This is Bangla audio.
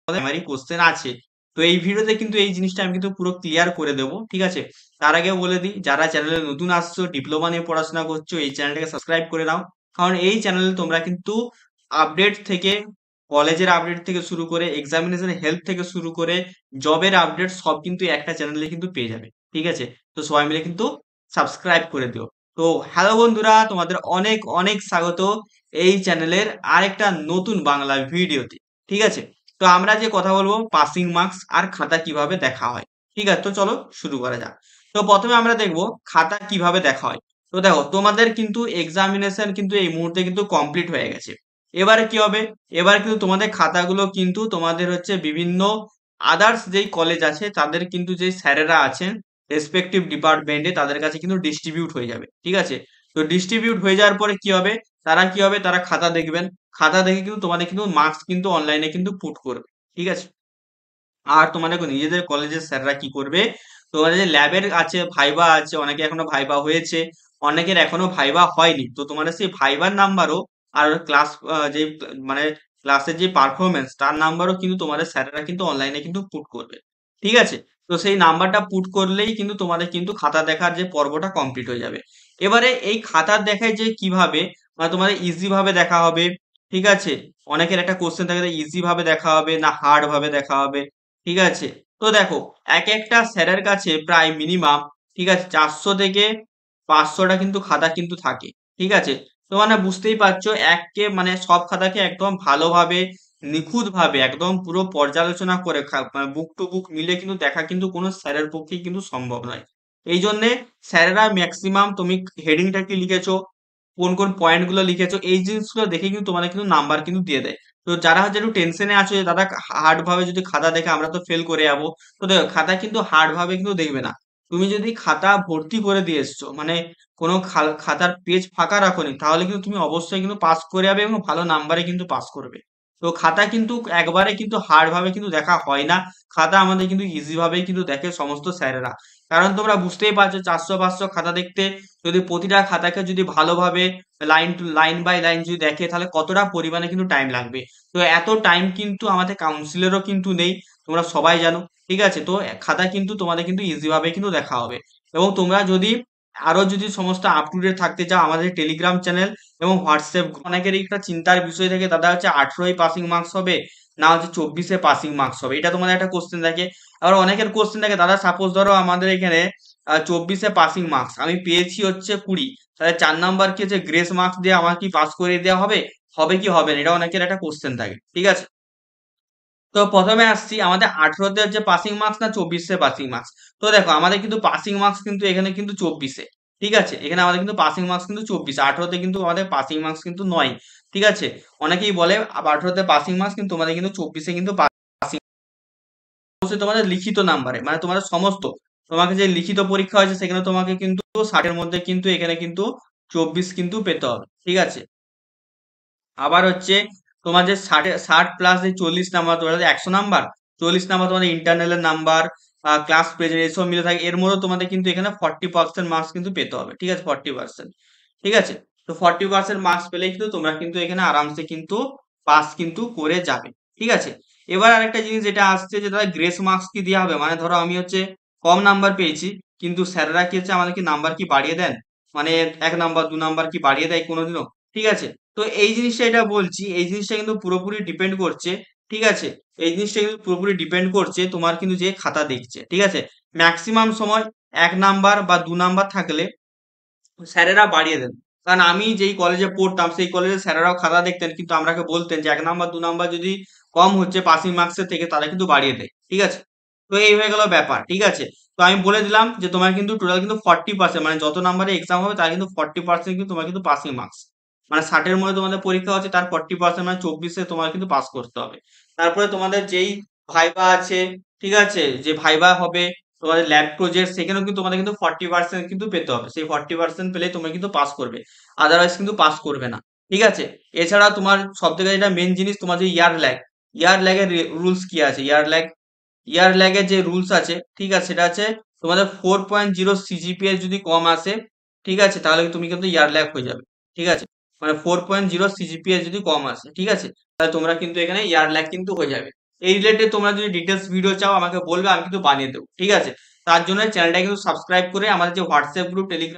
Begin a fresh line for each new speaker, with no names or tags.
প্রাইমারি কোশ্চেন আছে। তো এই ভিডিওতে কিন্তু এই জিনিসটা আমি কিন্তু পুরো ক্লিয়ার করে দেবো, ঠিক আছে? তার আগে বলে দিই, যারা চ্যানেলে নতুন আসছো, ডিপ্লোমা নিয়ে পড়াশোনা করছো, এই চ্যানেলটাকে সাবস্ক্রাইব করে নাও। কারণ এই চ্যানেলে তোমরা কিন্তু আপডেট থেকে, কলেজের আপডেট থেকে শুরু করে, এক্সামিনেশনের হেল্প থেকে শুরু করে, জবের আপডেট সব কিন্তু একটা চ্যানেলে কিন্তু পেয়ে যাবে, ঠিক আছে? তো সবাই মিলে কিন্তু সাবস্ক্রাইব করে দিও। তো হ্যালো বন্ধুরা, তোমাদের অনেক অনেক স্বাগত এই চ্যানেলের আরেকটা নতুন বাংলা ভিডিওতে, ঠিক আছে? তো আমরা যে কথা বলবো পাসিং মার্কস আর খাতা কিভাবে দেখা হয়, ঠিক আছে? তো চলো শুরু করা যাক। তো প্রথমে আমরা দেখবো খাতা কিভাবে দেখা হয়। তো দেখো, তোমাদের কিন্তু এক্সামিনেশন কিন্তু এই মুহূর্তে কিন্তু কমপ্লিট হয়ে গেছে। এবারে কি হবে? এবার কিন্তু তোমাদের খাতাগুলো কিন্তু তোমাদের হচ্ছে বিভিন্ন আদার্স যেই কলেজ আছে তাদের কিন্তু যে স্যারেরা আছেন রেসপেক্টিভ ডিপার্টমেন্টে, তাদের কাছে কিন্তু ডিস্ট্রিবিউট হয়ে যাবে, ঠিক আছে? তো ডিস্ট্রিবিউট হয়ে যাওয়ার পরে কি হবে, তারা কি হবে, তারা খাতা দেখবেন। খাতা দেখে কিন্তু তোমাদের কিন্তু মার্কস কিন্তু অনলাইনে কিন্তু পুট করবে, ঠিক আছে? আর তোমাদের নিজেদের কলেজের স্যাররা কি করবে, তোমাদের যে ল্যাবের আছে, ভাইবা আছে, অনেকে এখনো ভাইবা হয়েছে, অনেকের এখনো ভাইবা হয়নি, তো তোমাদের সেই ভাইবার নাম্বারও আর ক্লাস যে মানে ক্লাসের যে পারফরমেন্স তার নাম্বারও কিন্তু তোমাদের স্যারেরা কিন্তু অনলাইনে কিন্তু পুট করবে, ঠিক আছে? তো সেই নাম্বারটা পুট করলেই কিন্তু তোমাদের কিন্তু খাতা দেখার যে পর্বটা কমপ্লিট হয়ে যাবে। এবারে এই খাতার দেখায় যে কিভাবে, মানে তোমাদের ইজি ভাবে দেখা হবে, ঠিক আছে? অনেকের একটা কোশ্চেন থাকে ইজি ভাবে দেখা হবে না হার্ড ভাবে দেখা হবে, ঠিক আছে? তো দেখো, এক একটা স্যারের কাছে প্রায় মিনিমাম, ঠিক আছে, 400 থেকে 500টা কিন্তু খাতা কিন্তু থাকে, ঠিক আছে? তো মানে বুঝতেই পারছো, এককে মানে সব খাতাকে একদম ভালোভাবে নিখুঁত ভাবে একদম পুরো পর্যালোচনা করে মানে বুক টু বুক মিলে কিন্তু দেখা কিন্তু কোনো স্যারের পক্ষেই কিন্তু সম্ভব নয়। এই জন্যে স্যারেরা ম্যাক্সিমাম তুমি হেডিংটা কি লিখেছো, কোন কোন পয়েন্ট গুলো লিখেছো, এই জিনিসগুলো দেখে কিন্তু তোমাদের কিন্তু নাম্বার কিন্তু দিয়ে দেয়। তো যারা হচ্ছে একটু টেনশনে আছো যে দাদা হার্ড ভাবে যদি খাতা দেখে আমরা তো ফেল করে যাবো, তো দেখো খাতা কিন্তু হার্ড ভাবে কিন্তু দেখবে না। তুমি যদি খাতা ভর্তি করে দিয়ে এসছো, মানে কোনো খাতার পেজ ফাঁকা রাখোনি, তাহলে কিন্তু তুমি অবশ্যই কিন্তু পাস করে যাবে এবং ভালো নাম্বারে কিন্তু পাস করবে। তো খাতা কিন্তু একবারে কিন্তু হার্ড ভাবে কিন্তু দেখা হয় না। খাতা আমাদের কিন্তু ইজি ভাবেই কিন্তু দেখে সমস্ত স্যারেরা। কারণ তোমরা বুঝতেই পারছো, 400-500 খাতা দেখতে, যদি প্রতিটা খাতাকে যদি ভালোভাবে line to line by line যদি দেখে, তাহলে কতটা পরিমাণে কিন্তু টাইম লাগবে। তো এত টাইম কিন্তু আমাদের কাউন্সিলেরও কিন্তু নেই, তোমরা সবাই জানো, ঠিক আছে? তো খাতা কিন্তু তোমাদের কিন্তু ইজি ভাবে কিন্তু দেখা হবে। এবং তোমরা যদি আরো যদি সমস্ত আপ টু ডেট থাকতে চাও, আমাদের টেলিগ্রাম চ্যানেল এবং হোয়াটসঅ্যাপ গ্রুপ, অনেকেরই একটা চিন্তার বিষয় থাকে দাদা হচ্ছে 18 পাসিং মার্কস হবে না হচ্ছে 24 পাসিং মার্কস হবে, এটা তোমাদের একটা কোশ্চেন থাকে। আবার অনেকের কোশ্চেন থাকে দাদা সাপোজ ধরো আমাদের এখানে 24 পাসিং মার্কস আমি পেয়েছি হচ্ছে 20, তাহলে 4 নাম্বার কি হচ্ছে গ্রেস মার্কস দিয়ে আমার কি পাস করে দেওয়া হবে, হবে কি হবে না, এটা অনেকের একটা কোশ্চেন থাকে, ঠিক আছে? তো প্রথমে আসছি আমাদের 18তে হচ্ছে পাসিং মার্কস না 24 পাসিং মার্কস। তো দেখো আমাদের কিন্তু পাসিং মার্কস কিন্তু এখানে কিন্তু 24, ঠিক আছে? এখানে আমাদের কিন্তু পাসিং মার্কস কিন্তু 24, 18তে কিন্তু আমাদের পাসিং মার্কস কিন্তু নয়, ঠিক আছে? অনেকেই বলে 18তে পাসিং মার্কস, কিন্তু তোমাদের কিন্তু 24 কিন্তু পাসিং, অবশ্যই তোমাদের লিখিত নাম্বারে, মানে তোমাদের সমস্ত, তোমাকে যে লিখিত পরীক্ষা হয়েছে সেখানে তোমাকে কিন্তু 60-এর মধ্যে কিন্তু এখানে কিন্তু 24 কিন্তু পেতে হবে, ঠিক আছে? আবার হচ্ছে তোমার যে 60 প্লাস যে 40 নাম্বার, তোমার 100 নাম্বার, 40 নাম্বার তোমাদের ইন্টারনালের নাম্বার, ক্লাস প্রেজেন্ট এসব মিলে থাকে, এর মধ্যে তোমাদের কিন্তু এখানে 40% মার্কস কিন্তু পেতে হবে, ঠিক আছে? 40%, ঠিক আছে? তো 40% মার্কস পেলেই কিন্তু তোমরা কিন্তু এখানে আরামসে কিন্তু পাস কিন্তু করে যাবে, ঠিক আছে? এবার আরেকটা জিনিস যেটা আসছে যে তাদের গ্রেস মার্কস কি দেওয়া হবে, মানে ধরো আমি হচ্ছে কম নাম্বার পেয়েছি, কিন্তু স্যাররা কি হচ্ছে আমাদেরকে নাম্বার কি বাড়িয়ে দেন, মানে 1 নাম্বার 2 নাম্বার কি বাড়িয়ে দেয় কোনোদিনও, ঠিক আছে? তো এই জিনিসটা, এটা বলছি, এই জিনিসটা কিন্তু পুরোপুরি ডিপেন্ড করছে, ঠিক আছে? এই জিনিসটা কিন্তু পুরোপুরি ডিপেন্ড করছে তোমার কিন্তু যে খাতা দেখছে, ঠিক আছে? ম্যাক্সিমাম সময় 1 নাম্বার বা 2 নাম্বার থাকলে স্যারেরা বাড়িয়ে দেন। কারণ আমি যেই কলেজে পড়তাম সেই কলেজের স্যারেরাও খাতা দেখতেন, কিন্তু আমাকে বলতেন যে 1 নাম্বার 2 নাম্বার যদি কম হচ্ছে পাসিং মার্কসের থেকে, তারা কিন্তু বাড়িয়ে দেয়, ঠিক আছে? তো এই হয়ে গেল ব্যাপার, ঠিক আছে? তো আমি বলে দিলাম যে তোমার কিন্তু টোটাল কিন্তু 40%, মানে যত নাম্বারে এক্সাম হবে তার কিন্তু 40% কিন্তু তোমার কিন্তু পাসিং মার্কস, মানে 60-এর মধ্যে তোমাদের পরীক্ষা হচ্ছে তার 40% মানে 24-এ তোমার কিন্তু পাস করতে হবে। তারপরে তোমাদের যেই ভাইবা আছে, ঠিক আছে, যে ভাইবা হবে, তোমাদের ল্যাব প্রজেক্ট, সেখানেও কিন্তু তোমাদের কিন্তু 40% কিন্তু পেতে হবে, সেই 40% পেলে তোমরা কিন্তু পাস করবে, আদারওয়াইজ কিন্তু পাস করবে না, ঠিক আছে? এছাড়া তোমার সব থেকে যেটা মেন জিনিস, তোমার যে ইয়ার ল্যাগের রুলস কি আছে, ইয়ার ল্যাগের যে রুলস আছে, ঠিক আছে, সেটা আছে তোমাদের 4.0 সিজিপিএ যদি কম আসে, ঠিক আছে, তাহলে তুমি কিন্তু ইয়ার ল্যাগ হয়ে যাবে, ঠিক আছে? মানে 4.0 সিজিপিএ যদি কম আসে, ঠিক আছে, তাহলে তোমরা কিন্তু এখানে ইয়ার ল্যাগ কিন্তু হয়ে যাবে, এই রিলেটেড তোমরা যদি ডিটেলস ভিডিও চাও আমাকে বলবে, আমি কিন্তু বানিয়ে দেবো। ঠিক আছে, তার জন্য চ্যানেলটা কিন্তু সাবস্ক্রাইব করে আমাদের যে হোয়াটসঅ্যাপ গ্রুপ, টেলিগ্রাম